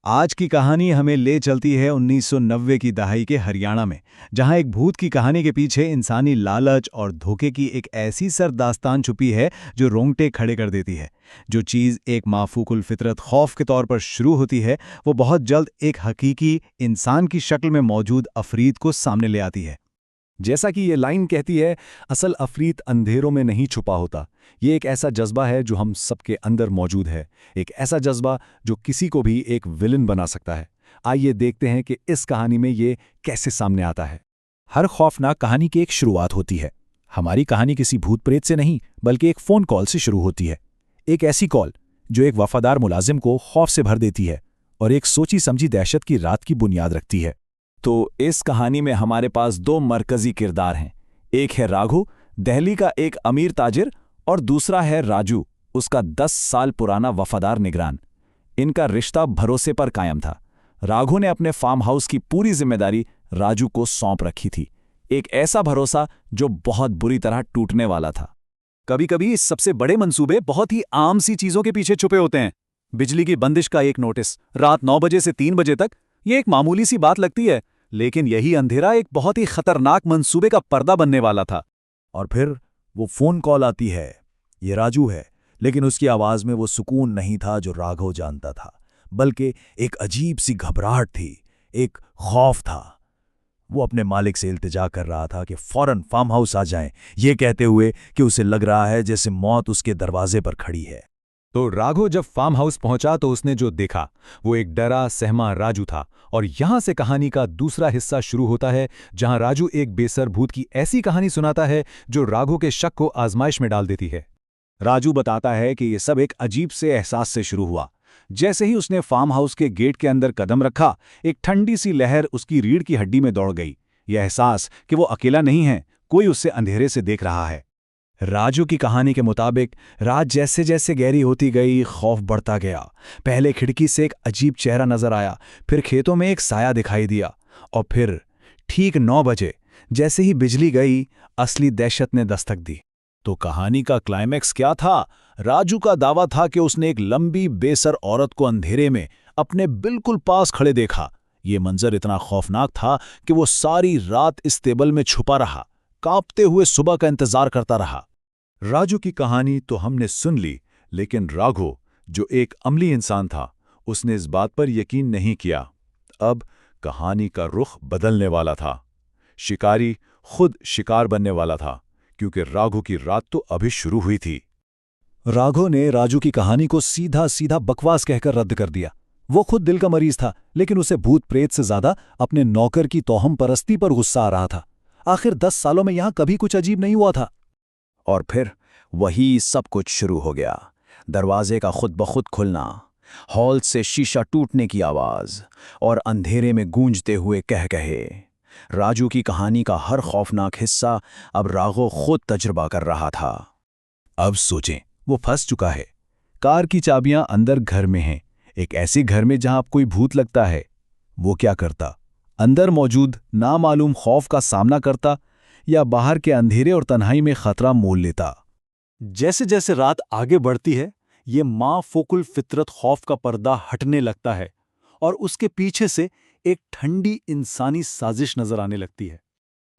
आज की कहानी हमें ले चलती है 1990 की दहाई के हरियाणा में, जहां एक भूत की कहानी के पीछे इंसानी लालच और धोखे की एक ऐसी सर दास्तान छुपी है जो रोंगटे खड़े कर देती है। जो चीज़ एक माफूकुल फितरत खौफ के तौर पर शुरू होती है, वो बहुत जल्द एक हकीकी इंसान की शक्ल में मौजूद अफरीद को सामने ले आती है। जैसा कि ये लाइन कहती है, असल अफरीद अंधेरों में नहीं छुपा होता। ये एक ऐसा जज्बा है जो हम सबके अंदर मौजूद है, एक ऐसा जज्बा जो किसी को भी एक विलन बना सकता है। आइए देखते हैं कि इस कहानी में ये कैसे सामने आता है। हर खौफनाक कहानी की एक शुरुआत होती है। हमारी कहानी किसी भूत प्रेत से नहीं, बल्कि एक फ़ोन कॉल से शुरू होती है। एक ऐसी कॉल जो एक वफादार मुलाजिम को खौफ से भर देती है और एक सोची समझी दहशत की रात की बुनियाद रखती है। तो इस कहानी में हमारे पास दो मरकजी किरदार हैं। एक है राघु, दिल्ली का एक अमीर ताजिर, और दूसरा है राजू, उसका 10 साल पुराना वफादार निगरान। इनका रिश्ता भरोसे पर कायम था। राघु ने अपने फार्म हाउस की पूरी जिम्मेदारी राजू को सौंप रखी थी। एक ऐसा भरोसा जो बहुत बुरी तरह टूटने वाला था। कभी कभी इस सबसे बड़े मंसूबे बहुत ही आम सी चीजों के पीछे छुपे होते हैं। बिजली की बंदिश का एक नोटिस रात 9 बजे से 3 बजे तक, ये एक मामूली सी बात लगती है, लेकिन यही अंधेरा एक बहुत ही खतरनाक मंसूबे का पर्दा बनने वाला था। और फिर वो फ़ोन कॉल आती है। ये राजू है, लेकिन उसकी आवाज़ में वो सुकून नहीं था जो राघव जानता था, बल्कि एक अजीब सी घबराहट थी, एक खौफ था। वो अपने मालिक से इल्तिजा कर रहा था कि फौरन फार्म हाउस आ जाएं, ये कहते हुए कि उसे लग रहा है जैसे मौत उसके दरवाजे पर खड़ी है। तो राघव जब फार्म हाउस पहुंचा तो उसने जो देखा वो एक डरा सहमा राजू था। और यहां से कहानी का दूसरा हिस्सा शुरू होता है, जहां राजू एक बेसर भूत की ऐसी कहानी सुनाता है जो राघव के शक को आजमाइश में डाल देती है। राजू बताता है कि ये सब एक अजीब से एहसास से शुरू हुआ। जैसे ही उसने फार्म हाउस के गेट के अंदर कदम रखा, एक ठंडी सी लहर उसकी रीढ़ की हड्डी में दौड़ गई। यह एहसास कि वो अकेला नहीं है, कोई उससे अंधेरे से देख रहा है। राजू की कहानी के मुताबिक रात जैसे जैसे गहरी होती गई, खौफ बढ़ता गया। पहले खिड़की से एक अजीब चेहरा नजर आया, फिर खेतों में एक साया दिखाई दिया, और फिर ठीक 9 बजे जैसे ही बिजली गई, असली दहशत ने दस्तक दी। तो कहानी का क्लाइमैक्स क्या था? राजू का दावा था कि उसने एक लंबी बेसर औरत को अंधेरे में अपने बिल्कुल पास खड़े देखा। ये मंजर इतना खौफनाक था कि वो सारी रात इस टेबल में छुपा रहा, कांपते हुए सुबह का इंतजार करता रहा। राजू की कहानी तो हमने सुन ली, लेकिन राघव, जो एक अमली इंसान था, उसने इस बात पर यकीन नहीं किया। अब कहानी का रुख बदलने वाला था। शिकारी खुद शिकार बनने वाला था, क्योंकि राघव की रात तो अभी शुरू हुई थी। राघव ने राजू की कहानी को सीधा सीधा बकवास कहकर रद्द कर दिया। वो खुद दिल का मरीज था, लेकिन उसे भूत प्रेत से ज्यादा अपने नौकर की तोहम परस्ती पर गुस्सा आ रहा था। आखिर 10 सालों में यहां कभी कुछ अजीब नहीं हुआ था। और फिर वही सब कुछ शुरू हो गया। दरवाजे का खुद ब खुद खुलना, हॉल से शीशा टूटने की आवाज, और अंधेरे में गूंजते हुए कहकहे। राजू की कहानी का हर खौफनाक हिस्सा अब राघव खुद तजुर्बा कर रहा था। अब सोचें, वो फंस चुका है। कार की चाबियां अंदर घर में हैं, एक ऐसे घर में जहां अब कोई भूत लगता है। वो क्या करता? अंदर मौजूद नामालूम खौफ का सामना करता, या बाहर के अंधेरे और तन्हाई में खतरा मोल लेता? जैसे जैसे रात आगे बढ़ती है, ये माफूकुल फितरत खौफ का पर्दा हटने लगता है, और उसके पीछे से एक ठंडी इंसानी साजिश नजर आने लगती है।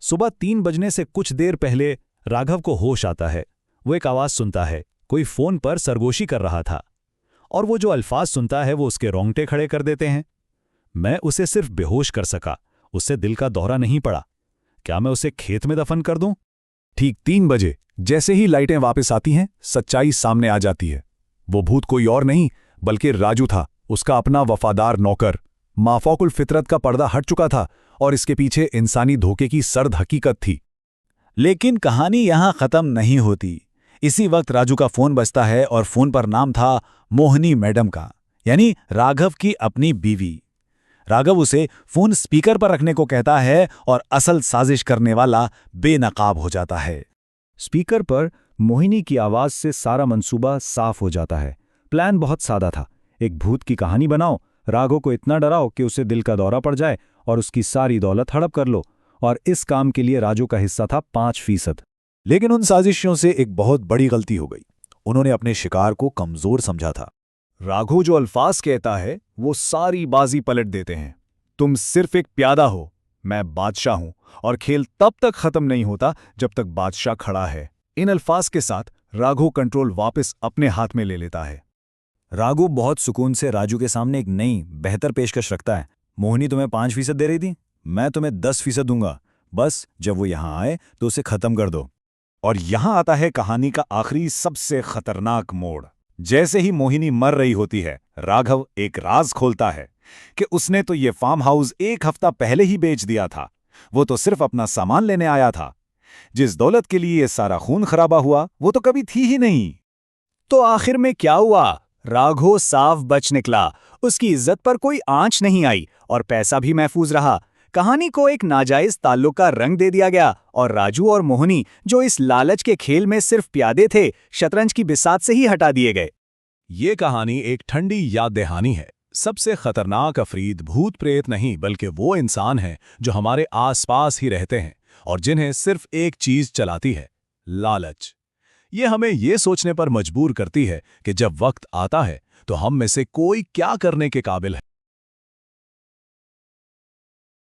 सुबह 3 बजने से कुछ देर पहले राघव को होश आता है। वो एक आवाज सुनता है, कोई फोन पर सरगोशी कर रहा था, और वो जो अल्फाज सुनता है वो उसके रोंगटे खड़े कर देते हैं। मैं उसे सिर्फ बेहोश कर सका, उससे दिल का दौरा नहीं पड़ा। क्या मैं उसे खेत में दफन कर दूं? ठीक 3 बजे जैसे ही लाइटें वापस आती हैं, सच्चाई सामने आ जाती है। वो भूत कोई और नहीं बल्कि राजू था, उसका अपना वफादार नौकर। माफौकुल फितरत का पर्दा हट चुका था, और इसके पीछे इंसानी धोखे की सर्द हकीकत थी। लेकिन कहानी यहां खत्म नहीं होती। इसी वक्त राजू का फोन बजता है, और फोन पर नाम था मोहिनी मैडम का, यानी राघव की अपनी बीवी। राघव उसे फोन स्पीकर पर रखने को कहता है, और असल साजिश करने वाला बेनकाब हो जाता है। स्पीकर पर मोहिनी की आवाज से सारा मंसूबा साफ हो जाता है। प्लान बहुत सादा था। एक भूत की कहानी बनाओ, राघव को इतना डराओ कि उसे दिल का दौरा पड़ जाए, और उसकी सारी दौलत हड़प कर लो। और इस काम के लिए राजू का हिस्सा था 5%। लेकिन उन साजिशों से एक बहुत बड़ी गलती हो गई। उन्होंने अपने शिकार को कमजोर समझा था। राघव जो अल्फाज कहता है वो सारी बाजी पलट देते हैं। तुम सिर्फ एक प्यादा हो, मैं बादशाह हूं, और खेल तब तक खत्म नहीं होता जब तक बादशाह खड़ा है। इन अल्फाज के साथ राघव कंट्रोल वापस अपने हाथ में ले लेता है। राघव बहुत सुकून से राजू के सामने एक नई बेहतर पेशकश रखता है। मोहिनी तुम्हें 5% दे रही थी, मैं तुम्हें 10% दूंगा। बस जब वो यहां आए तो उसे खत्म कर दो। और यहां आता है कहानी का आखिरी सबसे खतरनाक मोड़। जैसे ही मोहिनी मर रही होती है, राघव एक राज खोलता है कि उसने तो ये फार्म हाउस 1 हफ्ता पहले ही बेच दिया था। वो तो सिर्फ अपना सामान लेने आया था। जिस दौलत के लिए ये सारा खून खराबा हुआ वो तो कभी थी ही नहीं। तो आखिर में क्या हुआ? राघव साफ बच निकला, उसकी इज्जत पर कोई आंच नहीं आई और पैसा भी महफूज रहा। कहानी को एक नाजायज ताल्लुक का रंग दे दिया गया और राजू और मोहिनी, जो इस लालच के खेल में सिर्फ प्यादे थे, शतरंज की बिसात से ही हटा दिए गए। ये कहानी एक ठंडी याद दहानी है। सबसे खतरनाक अफरीद भूत प्रेत नहीं, बल्कि वो इंसान हैं जो हमारे आसपास ही रहते हैं और जिन्हें सिर्फ एक चीज चलाती है, लालच। ये हमें ये सोचने पर मजबूर करती है कि जब वक्त आता है तो हम में से कोई क्या करने के काबिल है।